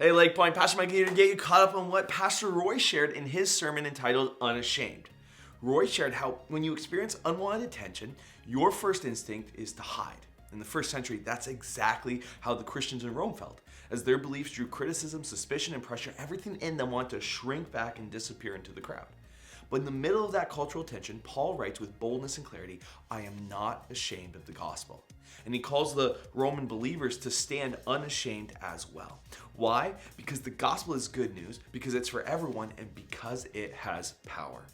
Hey, Lake Point, Pastor Mike here to get you caught up on what Pastor Roy shared in his sermon entitled Unashamed. Roy shared how when you experience unwanted attention, your first instinct is to hide. In the first century, that's exactly how the Christians in Rome felt. As their beliefs drew criticism, suspicion, and pressure, everything in them wanted to shrink back and disappear into the crowd. But in the middle of that cultural tension, Paul writes with boldness and clarity, I am not ashamed of the gospel. And he calls the Roman believers to stand unashamed as well. Why? Because the gospel is good news, because it's for everyone, and because it has power.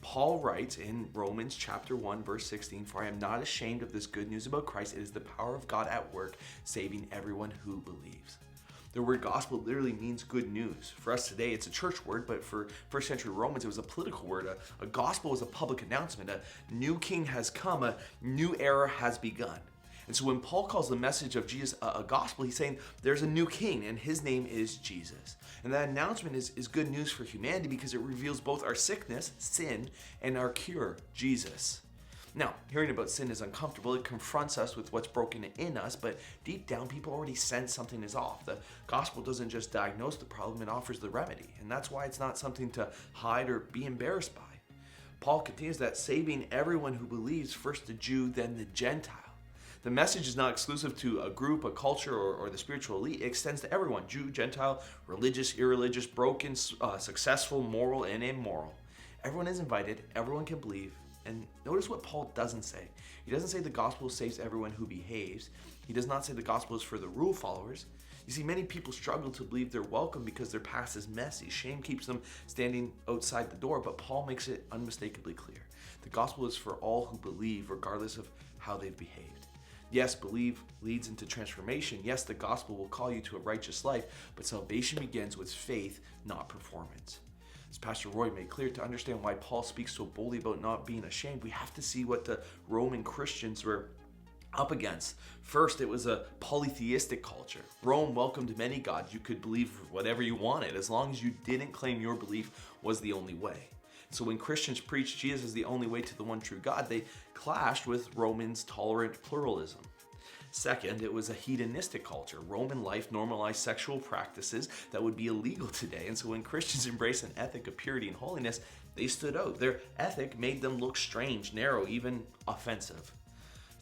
Paul writes in Romans chapter 1, verse 16, For I am not ashamed of this good news about Christ. It is the power of God at work, saving everyone who believes. The word gospel literally means good news. For us today, it's a church word, but for first century Romans, it was a political word. A gospel was a public announcement. A new king has come. A new era has begun. And so when Paul calls the message of Jesus a gospel, he's saying there's a new king, and his name is Jesus. And that announcement is good news for humanity because it reveals both our sickness, sin, and our cure, Jesus. Now, hearing about sin is uncomfortable. It confronts us with what's broken in us, but deep down, people already sense something is off. The gospel doesn't just diagnose the problem, it offers the remedy. And that's why it's not something to hide or be embarrassed by. Paul continues that saving everyone who believes, first the Jew, then the Gentile. The message is not exclusive to a group, a culture, or the spiritual elite. It extends to everyone, Jew, Gentile, religious, irreligious, broken, successful, moral, and immoral. Everyone is invited, everyone can believe. And notice what Paul doesn't say. He doesn't say the gospel saves everyone who behaves. He does not say the gospel is for the rule followers. You see, many people struggle to believe they're welcome because their past is messy. Shame keeps them standing outside the door, but Paul makes it unmistakably clear. The gospel is for all who believe, regardless of how they've behaved. Yes, believe leads into transformation. Yes, the gospel will call you to a righteous life, but salvation begins with faith, not performance. As Pastor Roy made clear, to understand why Paul speaks so boldly about not being ashamed, we have to see what the Roman Christians were up against. First, it was a polytheistic culture. Rome welcomed many gods. You could believe whatever you wanted, as long as you didn't claim your belief was the only way. So when Christians preached Jesus as the only way to the one true God, they clashed with Romans' tolerant pluralism. Second, it was a hedonistic culture. Roman life normalized sexual practices that would be illegal today. And so when Christians embraced an ethic of purity and holiness, they stood out. Their ethic made them look strange, narrow, even offensive.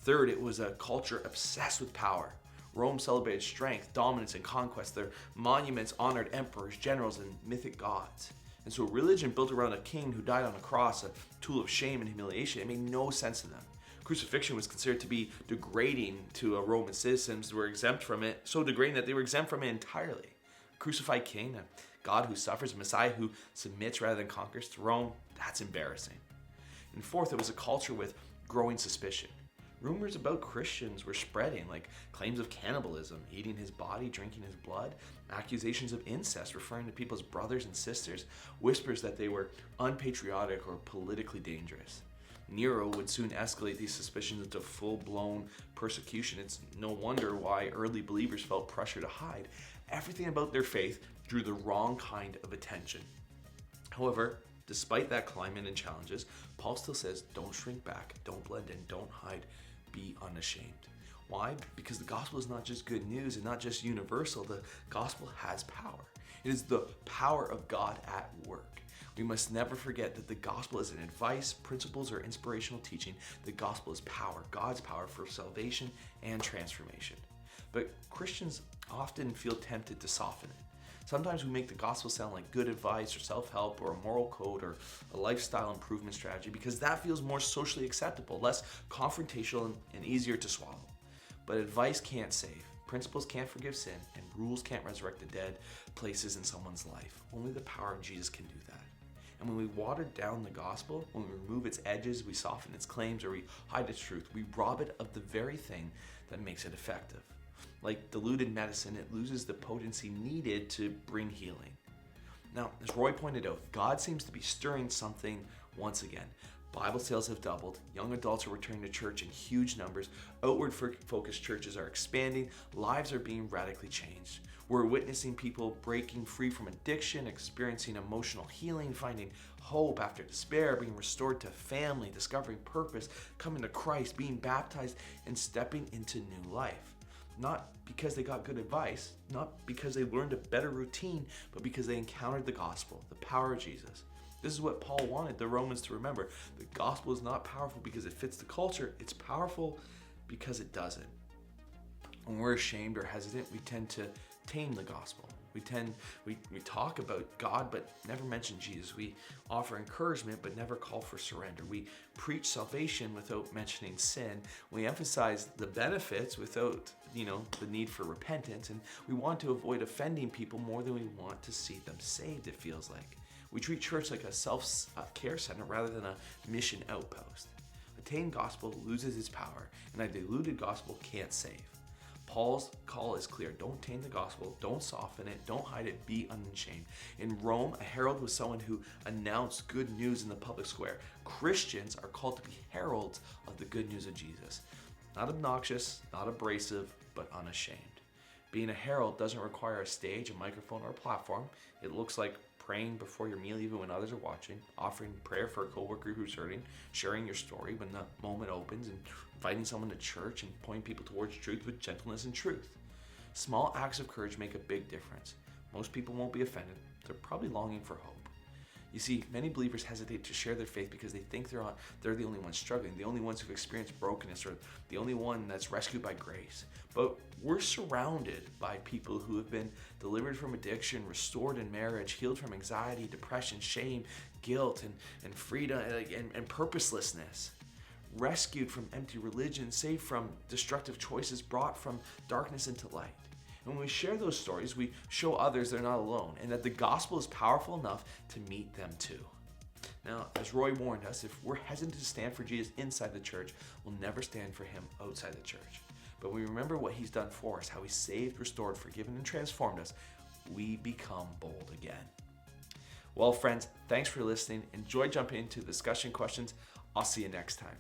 Third, it was a culture obsessed with power. Rome celebrated strength, dominance, and conquest. Their monuments honored emperors, generals, and mythic gods. And so religion built around a king who died on a cross, a tool of shame and humiliation, it made no sense to them. Crucifixion was considered to be degrading to Roman citizens who were exempt from it, so degrading that they were exempt from it entirely. A crucified king, a God who suffers, a Messiah who submits rather than conquers to Rome, that's embarrassing. And fourth, it was a culture with growing suspicion. Rumors about Christians were spreading, like claims of cannibalism, eating his body, drinking his blood, accusations of incest, referring to people as brothers and sisters, whispers that they were unpatriotic or politically dangerous. Nero would soon escalate these suspicions into full-blown persecution. It's no wonder why early believers felt pressure to hide. Everything about their faith drew the wrong kind of attention. However, despite that climate and challenges, Paul still says, don't shrink back, don't blend in, don't hide, be unashamed. Why? Because the gospel is not just good news and not just universal. The gospel has power. It is the power of God at work. We must never forget that the gospel isn't advice, principles, or inspirational teaching. The gospel is power, God's power for salvation and transformation. But Christians often feel tempted to soften it. Sometimes we make the gospel sound like good advice or self-help or a moral code or a lifestyle improvement strategy because that feels more socially acceptable, less confrontational and easier to swallow. But advice can't save. Principles can't forgive sin, and rules can't resurrect the dead places in someone's life. Only the power of Jesus can do that. And when we water down the gospel, when we remove its edges, we soften its claims, or we hide its truth, we rob it of the very thing that makes it effective. Like diluted medicine, it loses the potency needed to bring healing. Now, as Roy pointed out, God seems to be stirring something once again. Bible sales have doubled, young adults are returning to church in huge numbers, outward-focused churches are expanding, lives are being radically changed. We're witnessing people breaking free from addiction, experiencing emotional healing, finding hope after despair, being restored to family, discovering purpose, coming to Christ, being baptized, and stepping into new life. not because they got good advice, not because they learned a better routine, but because they encountered the gospel, the power of Jesus. This is what Paul wanted the Romans to remember. The gospel is not powerful because it fits the culture. It's powerful because it doesn't. When we're ashamed or hesitant, we tend to tame the gospel. We talk about God but never mention Jesus. We offer encouragement but never call for surrender. We preach salvation without mentioning sin. We emphasize the benefits without, the need for repentance. And we want to avoid offending people more than we want to see them saved, it feels like. We treat church like a self-care center rather than a mission outpost. A tamed gospel loses its power, and a diluted gospel can't save. Paul's call is clear. Don't tame the gospel. Don't soften it. Don't hide it. Be unashamed. In Rome, a herald was someone who announced good news in the public square. Christians are called to be heralds of the good news of Jesus. Not obnoxious, not abrasive, but unashamed. Being a herald doesn't require a stage, a microphone, or a platform. It looks like praying before your meal even when others are watching, offering prayer for a coworker who's hurting, sharing your story when the moment opens, and inviting someone to church and pointing people towards truth with gentleness and truth. Small acts of courage make a big difference. Most people won't be offended. They're probably longing for hope. You see, many believers hesitate to share their faith because they think they're the only ones struggling, the only ones who've experienced brokenness, or the only one that's rescued by grace. But we're surrounded by people who have been delivered from addiction, restored in marriage, healed from anxiety, depression, shame, guilt, and freedom and purposelessness. Rescued from empty religion, saved from destructive choices, brought from darkness into light. And when we share those stories, we show others they're not alone and that the gospel is powerful enough to meet them too. Now, as Roy warned us, if we're hesitant to stand for Jesus inside the church, we'll never stand for him outside the church. But when we remember what he's done for us, how he saved, restored, forgiven, and transformed us, we become bold again. Well, friends, thanks for listening. Enjoy jumping into the discussion questions. I'll see you next time.